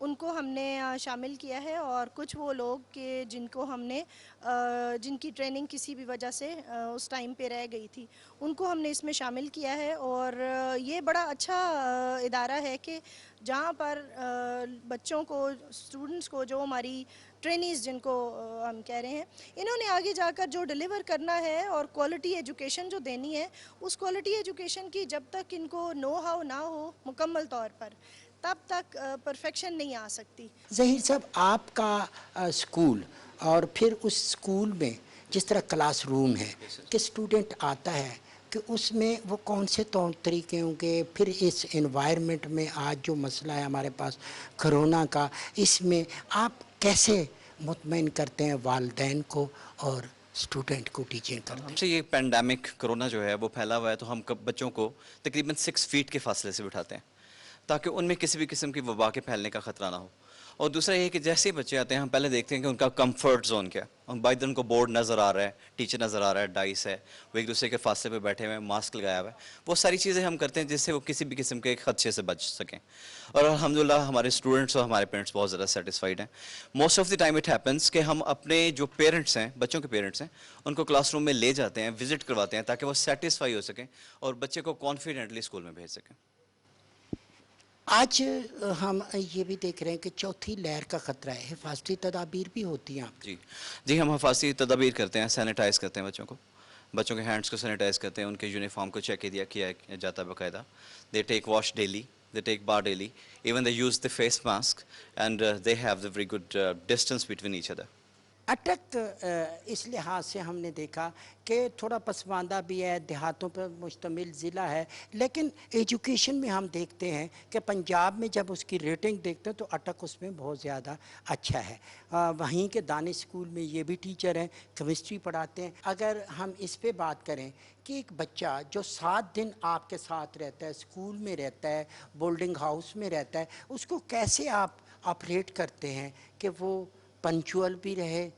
ان کو ہم نے شامل کیا ہے، اور کچھ وہ لوگ کہ جن کو ہم نے جن کی ٹریننگ کسی بھی وجہ سے اس ٹائم پہ رہ گئی تھی، ان کو ہم نے اس میں شامل کیا ہے. اور یہ بڑا اچھا ادارہ ہے کہ جہاں پر بچوں کو، اسٹوڈنٹس کو، جو ہماری ٹرینیز جن کو ہم کہہ رہے ہیں، انہوں نے آگے جا کر جو ڈیلیور کرنا ہے اور کوالٹی ایجوکیشن جو دینی ہے، اس کوالٹی ایجوکیشن کی جب تک ان کو نو ہاؤ نہ ہو مکمل طور پر، تب تک پرفیکشن نہیں آ سکتی. ظہیر صاحب، آپ کا اسکول اور پھر اس اسکول میں جس طرح کلاس روم ہے کہ اسٹوڈنٹ آتا ہے کہ اس میں وہ کون سے طور طریقے ہوں گے، پھر اس انوائرمنٹ میں آج جو مسئلہ ہے ہمارے پاس کرونا کا، اس میں آپ کیسے مطمئن کرتے ہیں والدین کو اور اسٹوڈنٹ کو ٹیچنگ کرتے ہیں؟ ہم سے یہ پینڈیمک کرونا جو ہے وہ پھیلا ہوا ہے، تو ہم بچوں کو تقریباً 6 فیٹ کے فاصلے سے بٹھاتے ہیں تاکہ ان میں کسی بھی قسم کی وبا کے پھیلنے کا خطرہ نہ ہو. اور دوسرا یہ کہ جیسے ہی بچے آتے ہیں ہم پہلے دیکھتے ہیں کہ ان کا کمفرٹ زون کیا ہے. بائی ان کو بورڈ نظر آ رہا ہے، ٹیچر نظر آ رہا ہے، ڈائس ہے، وہ ایک دوسرے کے فاصلے پہ بیٹھے ہوئے ہیں، ماسک لگایا ہوا ہے. وہ ساری چیزیں ہم کرتے ہیں جس سے وہ کسی بھی قسم کے خدشے سے بچ سکیں. اور الحمدللہ ہمارے اسٹوڈنٹس اور ہمارے پیرنٹس بہت زیادہ سیٹسفائیڈ ہیں. Most of the time it happens کہ ہم اپنے جو پیرنٹس ہیں، بچوں کے پیرنٹس ہیں، ان کو کلاس روم میں لے جاتے ہیں، وزٹ کرواتے ہیں تاکہ وہ سیٹسفائی ہو سکیں اور بچے کو کانفیڈنٹلی اسکول میں بھیج سکیں. آج ہم یہ بھی دیکھ رہے ہیں کہ چوتھی لہر کا خطرہ ہے، حفاظتی تدابیر بھی ہوتی ہیں. جی ہم حفاظتی تدابیر کرتے ہیں، سینیٹائز کرتے ہیں بچوں کے ہینڈس کو سینیٹائز کرتے ہیں، ان کے یونیفارم کو چیک کیا جاتا ہے باقاعدہ. They take wash daily, they take bath daily, even they use the face mask, and they have the very good distance between each other. اٹک اس لحاظ سے ہم نے دیکھا کہ تھوڑا پسماندہ بھی ہے، دیہاتوں پر مشتمل ضلع ہے، لیکن ایجوکیشن میں ہم دیکھتے ہیں کہ پنجاب میں جب اس کی ریٹنگ دیکھتے ہیں تو اٹک اس میں بہت زیادہ اچھا ہے. وہیں کے دانش اسکول میں یہ بھی ٹیچر ہیں، کیمسٹری پڑھاتے ہیں. اگر ہم اس پہ بات کریں کہ ایک بچہ جو 7 دن آپ کے ساتھ رہتا ہے، اسکول میں رہتا ہے، بورڈنگ ہاؤس میں رہتا ہے، اس کو کیسے آپ آپریٹ کرتے ہیں کہ وہ پنچول بھی رہے،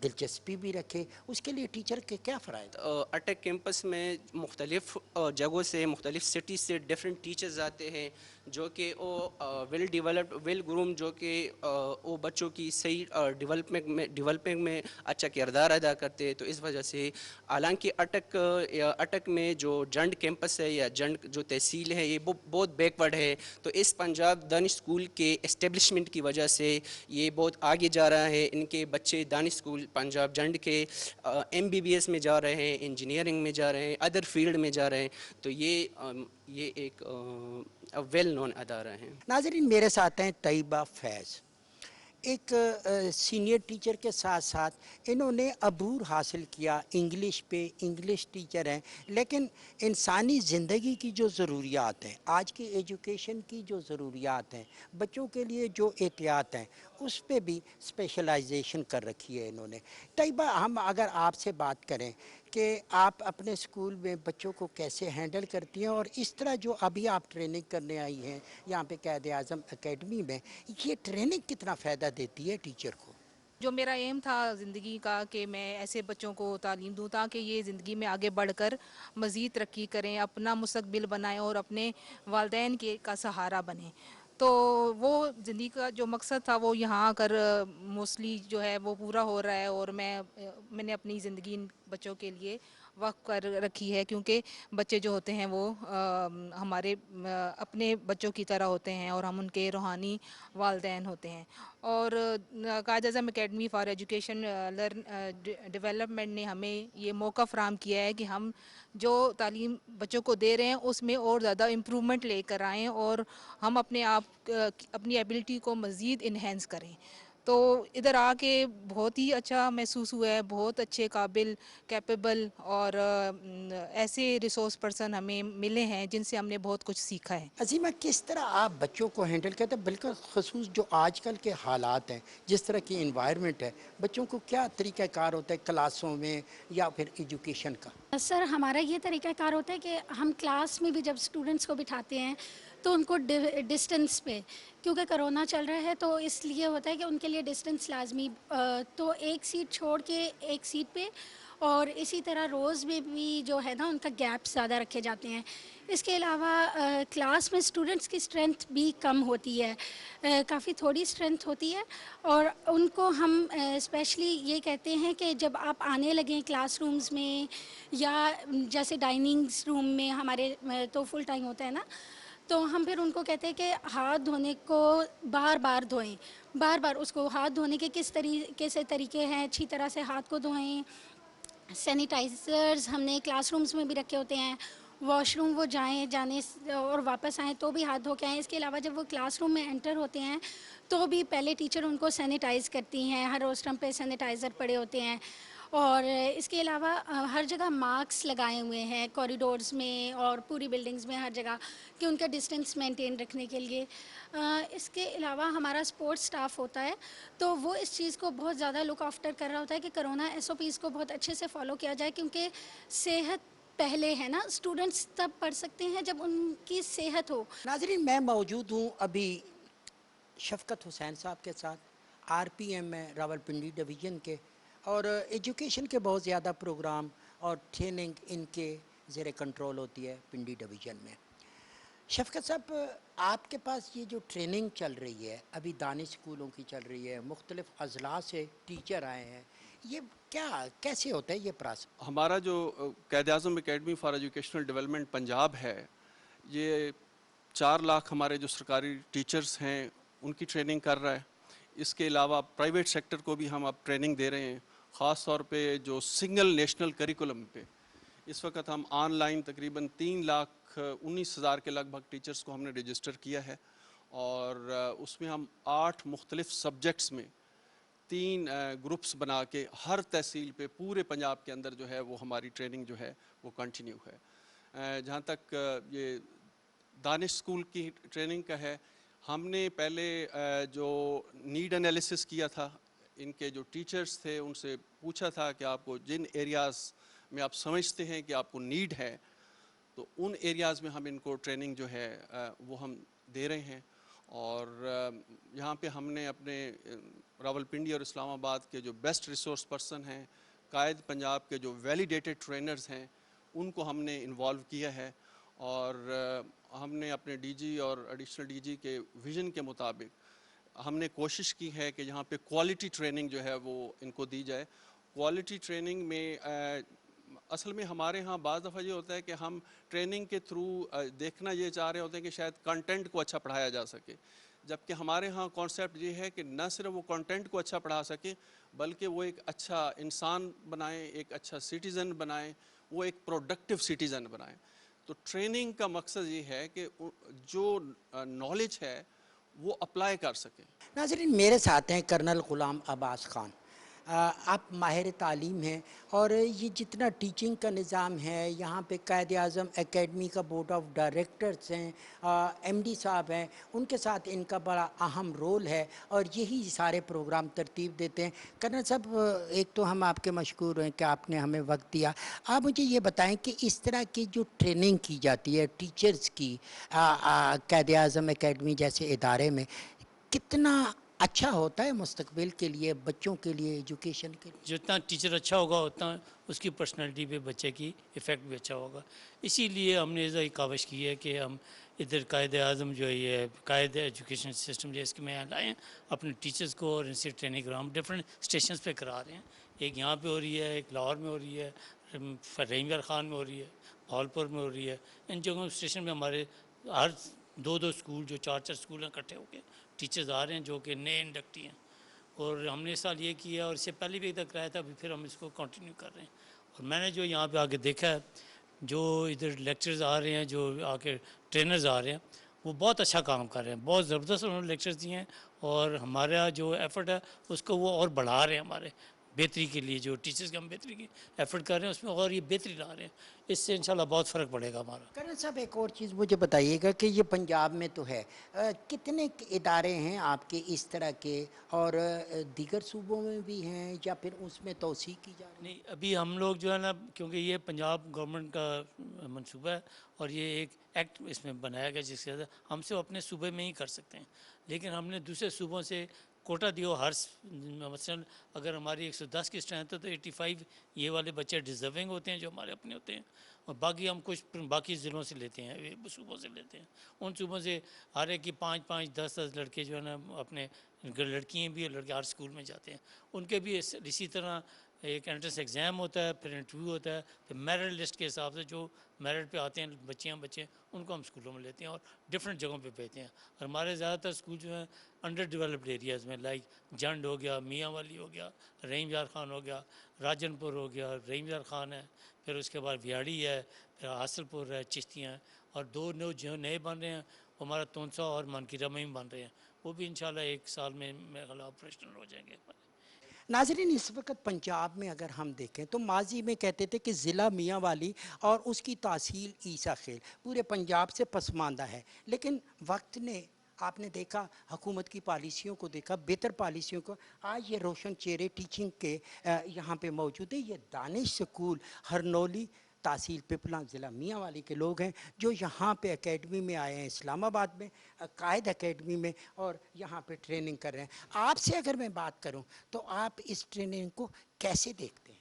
دلچسپی بھی رکھے؟ اس کے لیے ٹیچر کے کیا فرائض؟ اٹک کیمپس میں مختلف جگہوں سے، مختلف سٹیز سے ڈفرینٹ ٹیچرز آتے ہیں جو کہ وہ ویل ڈیولپڈ، ویل گروم، جو کہ وہ بچوں کی صحیح ڈیولپنگ میں اچھا کردار ادا کرتے ہیں. تو اس وجہ سے حالانکہ اٹک میں جو جنڈ کیمپس ہے یا جنڈ جو تحصیل ہے، یہ بہت بیکورڈ ہے. تو اس پنجاب دانش اسکول کے اسٹیبلشمنٹ کی وجہ سے یہ بہت آگے جا رہا ہے. ان کے بچے دانش اسکول پنجاب جنڈ کے MBBS میں جا رہے ہیں، انجینئرنگ میں جا رہے ہیں، ادر فیلڈ میں جا رہے ہیں. تو یہ ایک ویل نون ادارہ ہیں. ناظرین، میرے ساتھ ہیں طیبہ فیض، ایک سینئر ٹیچر کے ساتھ ساتھ انہوں نے عبور حاصل کیا انگلش پہ، انگلش ٹیچر ہیں، لیکن انسانی زندگی کی جو ضروریات ہیں، آج کی ایجوکیشن کی جو ضروریات ہیں، بچوں کے لیے جو احتیاط ہیں، اس پہ بھی اسپیشلائزیشن کر رکھی ہے انہوں نے. طیبہ، ہم اگر آپ سے بات کریں کہ آپ اپنے اسکول میں بچوں کو کیسے ہینڈل کرتی ہیں، اور اس طرح جو ابھی آپ ٹریننگ کرنے آئی ہیں یہاں پہ قائد اعظم اکیڈمی میں، یہ ٹریننگ کتنا فائدہ دیتی ہے ٹیچر کو؟ جو میرا ایم تھا زندگی کا کہ میں ایسے بچوں کو تعلیم دوں تاکہ یہ زندگی میں آگے بڑھ کر مزید ترقی کریں، اپنا مستقبل بنائیں اور اپنے والدین کا سہارا بنیں. تو وہ زندگی کا جو مقصد تھا وہ یہاں آ کر موسٹلی جو ہے وہ پورا ہو رہا ہے. اور میں نے اپنی زندگی بچوں کے لیے وقف کر رکھی ہے، کیونکہ بچے جو ہوتے ہیں وہ ہمارے اپنے بچوں کی طرح ہوتے ہیں اور ہم ان کے روحانی والدین ہوتے ہیں. اور قائد Azam academy for education development نے ہمیں یہ موقع فراہم کیا ہے کہ ہم جو تعلیم بچوں کو دے رہے ہیں اس میں اور زیادہ امپرومنٹ لے کر آئیں اور ہم اپنے آپ اپنی ایبلٹی کو مزید انہینس کریں. تو ادھر آ کے بہت ہی اچھا محسوس ہوا ہے. بہت اچھے، قابل، کیپیبل اور ایسے ریسورس پرسن ہمیں ملے ہیں جن سے ہم نے بہت کچھ سیکھا ہے. عظیمہ، کس طرح آپ بچوں کو ہینڈل کرتے ہیں، بالکل خصوص جو آج کل کے حالات ہیں، جس طرح کی انوائرمنٹ ہے، بچوں کو کیا طریقہ کار ہوتا ہے کلاسوں میں یا پھر ایجوکیشن کا؟ سر، ہمارا یہ طریقہ کار ہوتا ہے کہ ہم کلاس میں بھی جب اسٹوڈنٹس کو بٹھاتے ہیں تو ان کو ڈسٹنس پہ، کیونکہ کرونا چل رہا ہے تو اس لیے ہوتا ہے کہ ان کے لیے ڈسٹنس لازمی، تو ایک سیٹ چھوڑ کے ایک سیٹ پہ، اور اسی طرح روز میں بھی جو ہے نا ان کا گیپ زیادہ رکھے جاتے ہیں. اس کے علاوہ کلاس میں اسٹوڈنٹس کی اسٹرینتھ بھی کم ہوتی ہے، کافی تھوڑی اسٹرینتھ ہوتی ہے، اور ان کو ہم اسپیشلی یہ کہتے ہیں کہ جب آپ آنے لگیں کلاس رومز میں یا جیسے ڈائننگس روم میں ہمارے تو فل ٹائم ہوتا ہے نا، تو ہم پھر ان کو کہتے ہیں کہ ہاتھ دھونے کو بار بار دھوئیں، بار بار اس کو ہاتھ دھونے کے کس طریقے سے طریقے ہیں، اچھی طرح سے ہاتھ کو دھوئیں. سینیٹائزرز ہم نے کلاس رومز میں بھی رکھے ہوتے ہیں، واش روم وہ جانے اور واپس آئیں تو بھی ہاتھ دھو کے آئیں. اس کے علاوہ جب وہ کلاس روم میں انٹر ہوتے ہیں تو بھی پہلے ٹیچر ان کو سینیٹائز کرتی ہیں، ہر روسٹرم پہ سینیٹائزر پڑے ہوتے ہیں. اور اس کے علاوہ ہر جگہ مارکس لگائے ہوئے ہیں کوریڈورز میں اور پوری بلڈنگز میں ہر جگہ، کہ ان کا ڈسٹنس مینٹین رکھنے کے لیے. اس کے علاوہ ہمارا سپورٹس اسٹاف ہوتا ہے تو وہ اس چیز کو بہت زیادہ لک آفٹر کر رہا ہوتا ہے کہ کرونا SOPs کو بہت اچھے سے فالو کیا جائے، کیونکہ صحت پہلے ہے نا. اسٹوڈنٹس تب پڑھ سکتے ہیں جب ان کی صحت ہو. ناظرین، میں موجود ہوں ابھی شفقت حسین صاحب کے ساتھ، RPM میں راولپنڈی ڈویژن کے، اور ایجوکیشن کے بہت زیادہ پروگرام اور ٹریننگ ان کے زیر کنٹرول ہوتی ہے پنڈی ڈویژن میں. شفقت صاحب، آپ کے پاس یہ جو ٹریننگ چل رہی ہے ابھی دانش اسکولوں کی چل رہی ہے، مختلف اضلاع سے ٹیچر آئے ہیں، یہ کیسے ہوتا ہے یہ پروسیس؟ ہمارا جو Quaid Azam academy for educational development Punjab ہے، یہ 4 لاکھ ہمارے جو سرکاری ٹیچرز ہیں ان کی ٹریننگ کر رہا ہے. اس کے علاوہ پرائیویٹ سیکٹر کو بھی ہم اب ٹریننگ دے رہے ہیں، خاص طور پہ جو سنگل نیشنل کریکولم پہ. اس وقت ہم آن لائن تقریباً 3,19,000 کے لگ بھگ ٹیچرز کو ہم نے رجسٹر کیا ہے، اور اس میں ہم 8 مختلف سبجیکٹس میں 3 گروپس بنا کے ہر تحصیل پہ پورے پنجاب کے اندر جو ہے وہ ہماری ٹریننگ جو ہے وہ کنٹینیو ہے. جہاں تک یہ دانش اسکول کی ٹریننگ کا ہے، ہم نے پہلے جو نیڈ انالیسس کیا تھا، ان کے جو ٹیچرز تھے ان سے پوچھا تھا کہ آپ کو جن ایریاز میں آپ سمجھتے ہیں کہ آپ کو نیڈ ہے تو ان ایریاز میں ہم ان کو ٹریننگ جو ہے وہ ہم دے رہے ہیں. اور یہاں پہ ہم نے اپنے راولپنڈی اور اسلام آباد کے جو بیسٹ ریسورس پرسن ہیں، قائد پنجاب کے جو ویلیڈیٹڈ ٹرینرز ہیں، ان کو ہم نے انوالو کیا ہے. اور ہم نے اپنے DG اور ایڈیشنل DG کے ویژن کے مطابق ہم نے کوشش کی ہے کہ یہاں پہ کوالٹی ٹریننگ جو ہے وہ ان کو دی جائے. کوالٹی ٹریننگ میں اصل میں ہمارے ہاں بعض دفعہ یہ ہوتا ہے کہ ہم ٹریننگ کے تھرو دیکھنا یہ چاہ رہے ہوتے ہیں کہ شاید کنٹینٹ کو اچھا پڑھایا جا سکے، جبکہ ہمارے ہاں کانسیپٹ یہ ہے کہ نہ صرف وہ کنٹینٹ کو اچھا پڑھا سکے بلکہ وہ ایک اچھا انسان بنائیں، ایک اچھا سٹیزن بنائیں، وہ ایک پروڈکٹیو سٹیزن بنائیں. تو ٹریننگ کا مقصد یہ ہے کہ جو نالج ہے وہ اپلائی کر سکیں. ناظرین، میرے ساتھ ہیں کرنل غلام عباس خان. آپ ماہر تعلیم ہیں، اور یہ جتنا ٹیچنگ کا نظام ہے یہاں پہ قائد اعظم اکیڈمی کا بورڈ آف ڈائریکٹرز ہیں، MD صاحب ہیں، ان کے ساتھ ان کا بڑا اہم رول ہے اور یہی سارے پروگرام ترتیب دیتے ہیں. کرنل صاحب، ایک تو ہم آپ کے مشکور ہیں کہ آپ نے ہمیں وقت دیا. آپ مجھے یہ بتائیں کہ اس طرح کی جو ٹریننگ کی جاتی ہے ٹیچرز کی قائد اعظم اکیڈمی جیسے ادارے میں، کتنا اچھا ہوتا ہے مستقبل کے لیے، بچوں کے لیے، ایجوکیشن کے لیے؟ جتنا ٹیچر اچھا ہوگا اتنا اس کی پرسنالٹی پہ بچے کی ایفیکٹ بھی اچھا ہوگا. اسی لیے ہم نے یہ کاوش کی ہے کہ ہم ادھر قائد اعظم جو ہے یہ قائد ایجوکیشن سسٹم جو ہے اس کے میں لائیں اپنے ٹیچرز کو، اور ان سے ٹریننگ ہم ڈفرینٹ اسٹیشنز پہ کرا رہے ہیں. ایک یہاں پہ ہو رہی ہے، ایک لاہور میں ہو رہی ہے، رحیم یار خان میں ہو رہی ہے، بھاولپور میں ہو رہی ہے. ان جگہوں اسٹیشن میں ہمارے ہر 2 اسکول جو 4 اسکول ہیں اکٹھے ہو کے ٹیچرز آ رہے ہیں جو کہ نئے انڈکٹی ہیں. اور ہم نے اس سال یہ کیا اور اس سے پہلے بھی ایک کرایا تھا، ابھی پھر ہم اس کو کنٹینیو کر رہے ہیں. اور میں نے جو یہاں پہ آ کے دیکھا ہے، جو ادھر لیکچرز آ رہے ہیں، جو آ کے ٹرینرز آ رہے ہیں، وہ بہت اچھا کام کر رہے ہیں، بہت زبردست انہوں نے لیکچرز دیے ہیں. اور ہمارا جو ایفرٹ ہے اس کو وہ اور بڑھا رہے ہیں ہمارے. بہتری کے لیے جو ٹیچرز کے ہم بہتری کی ایفرٹ کر رہے ہیں اس میں اور یہ بہتری لا رہے ہیں. اس سے انشاءاللہ بہت فرق پڑے گا ہمارا. کرن صاحب ایک اور چیز مجھے بتائیے گا کہ یہ پنجاب میں تو ہے، کتنے ادارے ہیں آپ کے اس طرح کے، اور دیگر صوبوں میں بھی ہیں یا پھر اس میں توسیع کی جا رہی ہے؟ نہیں ابھی ہم لوگ جو ہے نا کیونکہ یہ پنجاب گورنمنٹ کا منصوبہ ہے اور یہ ایک ایکٹ اس میں بنایا گیا جس کے ہم سے اپنے صوبے میں ہی کر سکتے ہیں، لیکن ہم نے دوسرے صوبوں سے کوٹا دیو ہر مثلاً اگر ہماری 110 کی اسٹرینتھ ہے تو 85 یہ والے بچے ڈیزرونگ ہوتے ہیں جو ہمارے اپنے ہوتے ہیں، اور باقی ہم کچھ باقی ضلعوں سے لیتے ہیں، صوبوں سے لیتے ہیں. ان صوبوں سے ہر ایک کی 5-5 10-10 لڑکے جو ہے نا اپنے لڑکیاں بھی اور لڑکے ہر اسکول میں جاتے ہیں، ان کے بھی اسی طرح ایک انٹرنس ایگزام ہوتا ہے، پھر انٹرویو ہوتا ہے، پھر میرٹ لسٹ کے حساب سے جو میرٹ پہ آتے ہیں بچے ان کو ہم اسکولوں میں لیتے ہیں اور ڈفرینٹ جگہوں پہ بھیجتے ہیں. اور ہمارے زیادہ تر اسکول جو ہیں انڈر ڈیولپڈ ایریاز میں لائک جنڈ ہو گیا، میاں والی ہو گیا، رحیم یار خان ہو گیا، راجن پور ہو گیا، رحیم یار خان ہے، پھر اس کے بعد ویاڑی ہے، پھر حاصل پور ہے، چشتیاں ہیں، اور 2 جو نئے بن رہے ہیں وہ ہمارا تونسا اور مانکیرہ میں بھی بن رہے ہیں، وہ بھی انشاءاللہ 1 سال میں میرے خیال آپریشنل ہو جائیں گے. ناظرین اس وقت پنجاب میں اگر ہم دیکھیں تو ماضی میں کہتے تھے کہ ضلع میاں والی اور اس کی تحصیل عیسیٰ خیل پورے پنجاب سے پسماندہ ہے، لیکن وقت نے آپ نے دیکھا حکومت کی پالیسیوں کو دیکھا، بہتر پالیسیوں کو، آج یہ روشن چہرے ٹیچنگ کے یہاں پہ موجود ہے. یہ دانش سکول ہرنولی تحصیل پپلا ضلع میاں والی کے لوگ ہیں جو یہاں پہ اکیڈمی میں آئے ہیں، اسلام آباد میں قائد اکیڈمی میں، اور یہاں پہ ٹریننگ کر رہے ہیں. آپ سے اگر میں بات کروں تو آپ اس ٹریننگ کو کیسے دیکھتے ہیں؟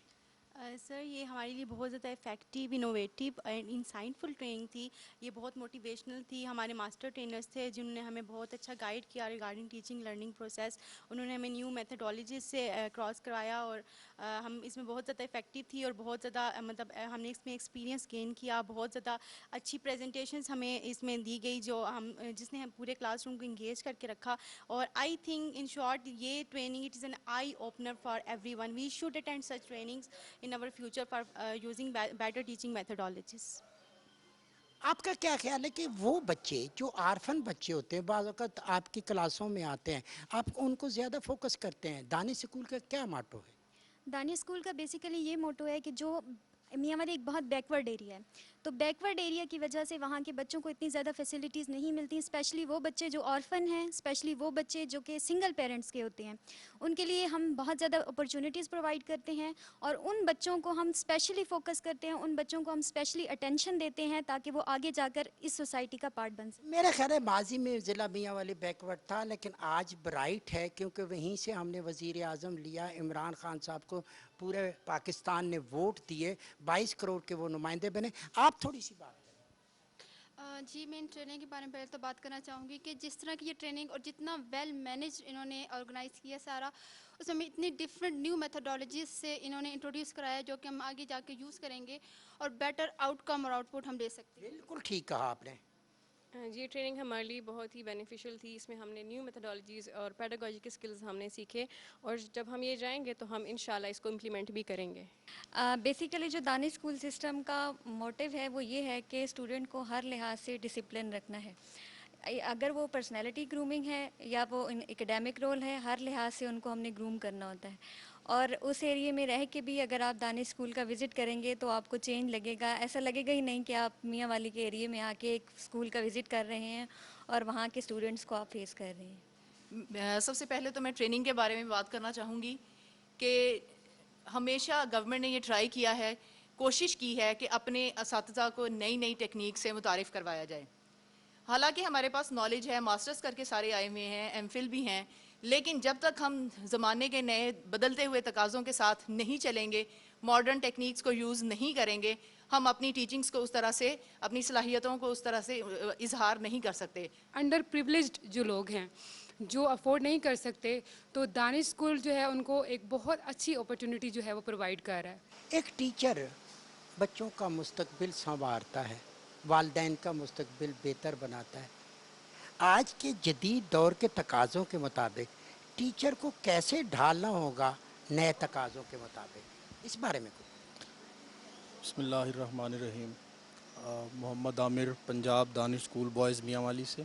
سر یہ ہمارے لیے بہت زیادہ افیکٹیو، انوویٹیو اینڈ انسائٹفل ٹریننگ تھی. یہ بہت موٹیویشنل تھی. ہمارے ماسٹر ٹرینرز تھے جنہوں نے ہمیں بہت اچھا گائیڈ کیا ریگارڈنگ ٹیچنگ لرننگ پروسیس. انہوں نے ہمیں نیو میتھڈالوجیز سے کراس کرایا اور ہم اس میں بہت زیادہ افیکٹیو تھی اور بہت زیادہ مطلب ہم نے اس میں ایکسپیرینس گین کیا. بہت زیادہ اچھی پریزنٹیشنز ہمیں اس میں دی گئی جس نے ہم پورے کلاس روم کو انگیج کر کے رکھا. اور آئی تھنک ان شارٹ یہ training it is an eye opener for everyone. We should attend such trainings in our future for using better teaching methodologies. آپ کا کیا خیال ہے کہ وہ بچے جو آرفن بچے ہوتے ہیں بعض اوقات آپ کی کلاسوں میں آتے ہیں، آپ ان کو زیادہ فوکس کرتے ہیں، دانش اسکول کا کیا ماٹو ہے؟ دانش اسکول کا بیسیکلی یہ موٹو ہے کہ جو میاں والی ایک بہت بیکورڈ ایریا ہے، تو بیکورڈ ایریا کی وجہ سے وہاں کے بچوں کو اتنی زیادہ فیسلٹیز نہیں ملتی، اسپیشلی وہ بچے جو آرفن ہیں، اسپیشلی وہ بچے جو کہ سنگل پیرنٹس کے ہوتے ہیں، ان کے لیے ہم بہت زیادہ اپرچونیٹیز پرووائڈ کرتے ہیں اور ان بچوں کو ہم اسپیشلی فوکس کرتے ہیں، ان بچوں کو ہم اسپیشلی اٹینشن دیتے ہیں تاکہ وہ آگے جا کر اس سوسائٹی کا پارٹ بن سکے. میرا خیال ہے ماضی میں ضلع میاں والی بیکورڈ تھا لیکن آج برائٹ ہے، کیونکہ وہیں سے ہم نے وزیر اعظم لیا، عمران خان صاحب کو پورے پاکستان نے ووٹ دیے، 22 کروڑ کے وہ نمائندے بنے. آپ تھوڑی سی بات کریں. جی میں ان ٹریننگ کے بارے میں پہلے تو بات کرنا چاہوں گی کہ جس طرح کی یہ ٹریننگ اور جتنا ویل مینیج انہوں نے آرگنائز کیا سارا، اس میں اتنی ڈفرینٹ نیو میتھڈالوجیز سے انہوں نے انٹروڈیوس کرایا جو کہ ہم آگے جا کے یوز کریں گے اور بیٹر آؤٹ کم اور آؤٹ پٹ ہم دے سکتے ہیں. بالکل ٹھیک کہا آپ نے. یہ ٹریننگ ہمارے لیے بہت ہی بینیفیشیل تھی. اس میں ہم نے نیو میتھڈالوجیز اور پیڈاگوجی کے اسکلز ہم نے سیکھے اور جب ہم یہ جائیں گے تو ہم انشاءاللہ اس کو امپلیمنٹ بھی کریں گے. بیسیکلی جو دانش اسکول سسٹم کا موٹیو ہے وہ یہ ہے کہ اسٹوڈنٹ کو ہر لحاظ سے ڈسپلن رکھنا ہے. اگر وہ پرسنالٹی گرومنگ ہے یا وہ اکیڈیمک رول ہے، ہر لحاظ سے ان کو ہم نے گروم کرنا ہوتا ہے. اور اس ایریے میں رہ کے بھی اگر آپ دانش اسکول کا وزٹ کریں گے تو آپ کو چینج لگے گا. ایسا لگے گا ہی نہیں کہ آپ میاں والی کے ایریے میں آ کے ایک اسکول کا وزٹ کر رہے ہیں اور وہاں کے اسٹوڈنٹس کو آپ فیس کر رہے ہیں. سب سے پہلے تو میں ٹریننگ کے بارے میں بات کرنا چاہوں گی کہ ہمیشہ گورنمنٹ نے یہ ٹرائی کیا ہے، کوشش کی ہے کہ اپنے اساتذہ کو نئی نئی ٹیکنیک سے متعارف کروایا جائے. حالانکہ ہمارے پاس نالج ہے، ماسٹرز کر کے سارے آئے ہوئے ہیں، ایم فل بھی ہیں، لیکن جب تک ہم زمانے کے نئے بدلتے ہوئے تقاضوں کے ساتھ نہیں چلیں گے، ماڈرن ٹیکنیکس کو یوز نہیں کریں گے، ہم اپنی ٹیچنگز کو اس طرح سے، اپنی صلاحیتوں کو اس طرح سے اظہار نہیں کر سکتے. انڈر پریولیجڈ جو لوگ ہیں جو افورڈ نہیں کر سکتے، تو دانش اسکول جو ہے ان کو ایک بہت اچھی اپرچونٹی جو ہے وہ پرووائڈ کر رہا ہے. ایک ٹیچر بچوں کا مستقبل سنوارتا ہے، والدین کا مستقبل بہتر بناتا ہے. آج کے جدید دور کے تقاضوں کے مطابق ٹیچر کو کیسے ڈھالنا ہوگا نئے تقاضوں کے مطابق، اس بارے میں کچھ؟ بسم اللہ الرحمن الرحیم. محمد عامر، پنجاب دانش اسکول بوائز میاں والی سے.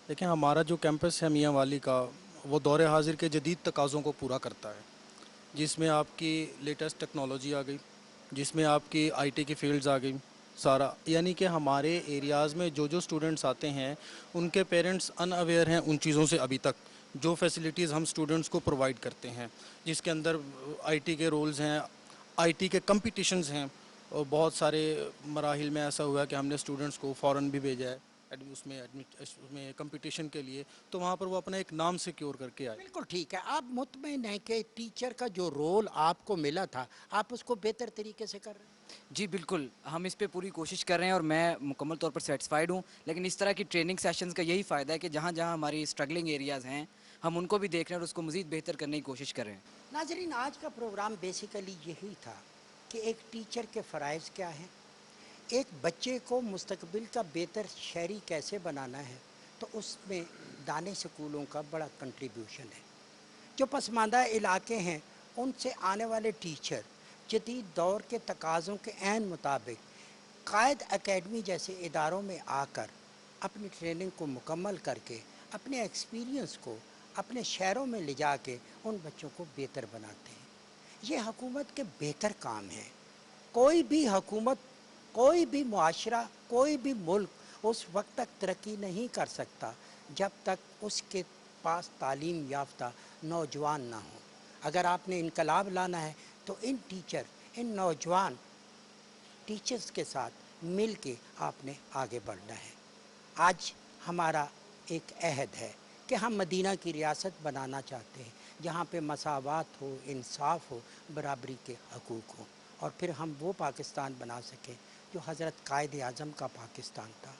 دیکھیں ہمارا جو کیمپس ہے میاں والی کا، وہ دور حاضر کے جدید تقاضوں کو پورا کرتا ہے. جس میں آپ کی لیٹسٹ ٹیکنالوجی آ گئی، جس میں آپ کی آئی ٹی کی فیلڈز آ گئی سارا، یعنی کہ ہمارے ایریاز میں جو اسٹوڈنٹس آتے ہیں ان کے پیرنٹس ان اویئر ہیں ان چیزوں سے ابھی تک، جو فیسلٹیز ہم اسٹوڈنٹس کو پرووائڈ کرتے ہیں، جس کے اندر آئی ٹی کے رولز ہیں، آئی ٹی کے کمپٹیشنز ہیں، اور بہت سارے مراحل میں ایسا ہوا کہ ہم نے اسٹوڈنٹس کو فورن بھی بھیجا ہے اس میں کمپٹیشن کے لیے، تو وہاں پر وہ اپنا ایک نام سیکیور کر کے آئے۔ بالکل ٹھیک ہے، آپ مطمئن ہیں کہ ٹیچر کا جو رول آپ کو ملا تھا آپ اس کو بہتر طریقے سے کر رہے ہیں؟ جی بالکل، ہم اس پہ پوری کوشش کر رہے ہیں اور میں مکمل طور پر سیٹسفائیڈ ہوں، لیکن اس طرح کی ٹریننگ سیشنز کا یہی فائدہ ہے کہ جہاں جہاں ہماری اسٹرگلنگ ایریاز ہیں ہم ان کو بھی دیکھ رہے ہیں اور اس کو مزید بہتر کرنے کی کوشش کر رہے ہیں۔ ناظرین، آج کا پروگرام بیسیکلی یہی تھا کہ ایک ٹیچر کے فرائض کیا ہیں، ایک بچے کو مستقبل کا بہتر شہری کیسے بنانا ہے، تو اس میں دانش اسکولوں کا بڑا کنٹریبیوشن ہے۔ جو پسماندہ علاقے ہیں ان سے آنے والے ٹیچر جدید دور کے تقاضوں کے عین مطابق قائد اکیڈمی جیسے اداروں میں آ کر اپنی ٹریننگ کو مکمل کر کے اپنے ایکسپیرینس کو اپنے شہروں میں لے جا کے ان بچوں کو بہتر بناتے ہیں۔ یہ حکومت کے بہتر کام ہے۔ کوئی بھی حکومت، کوئی بھی معاشرہ، کوئی بھی ملک اس وقت تک ترقی نہیں کر سکتا جب تک اس کے پاس تعلیم یافتہ نوجوان نہ ہوں۔ اگر آپ نے انقلاب لانا ہے تو ان نوجوان ٹیچرز کے ساتھ مل کے آپ نے آگے بڑھنا ہے۔ آج ہمارا ایک عہد ہے کہ ہم مدینہ کی ریاست بنانا چاہتے ہیں جہاں پہ مساوات ہو، انصاف ہو، برابری کے حقوق ہوں، اور پھر ہم وہ پاکستان بنا سکیں جو حضرت قائد اعظم کا پاکستان تھا،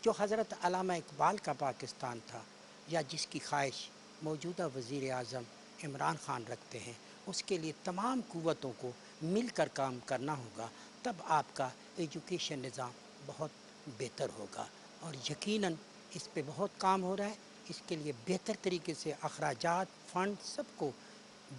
جو حضرت علامہ اقبال کا پاکستان تھا، یا جس کی خواہش موجودہ وزیر اعظم عمران خان رکھتے ہیں۔ اس کے لیے تمام قوتوں کو مل کر کام کرنا ہوگا، تب آپ کا ایجوکیشن نظام بہت بہتر ہوگا، اور یقیناً اس پہ بہت کام ہو رہا ہے۔ اس کے لیے بہتر طریقے سے اخراجات، فنڈ سب کو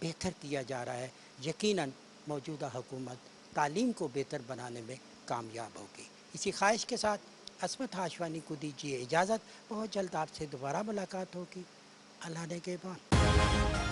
بہتر کیا جا رہا ہے۔ یقیناً موجودہ حکومت تعلیم کو بہتر بنانے میں کامیاب ہوگی۔ اسی خواہش کے ساتھ عصمت ہاشوانی کو دیجیے اجازت، بہت جلد آپ سے دوبارہ ملاقات ہوگی۔ اللہ نگہبان۔